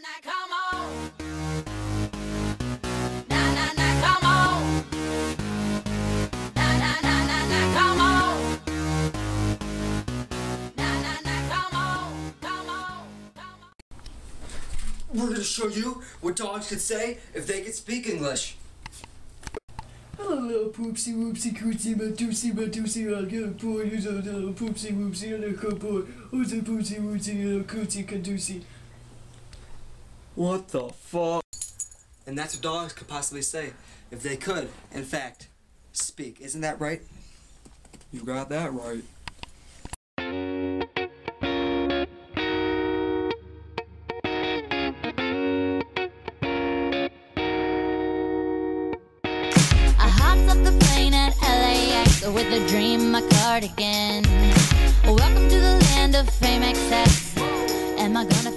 na, come on. Na, na, na, come on. Na, na, na, na, na, come on. Na, na, na, come on. Come on. Come on. We're going to show you what dogs can say if they can speak English. Hello, poopsie whoopsie cootsy matusy, I'll get a boy who's a little poopsie whoopsie and a good boy who's a poopsie whoopsie little cootsy caducey. What the fuck? And that's what dogs could possibly say if they could, in fact, speak. Isn't that right? You got that right. I hopped up the plane at LAX with a dream, my cardigan. Welcome to the land of fame excess. Am I gonna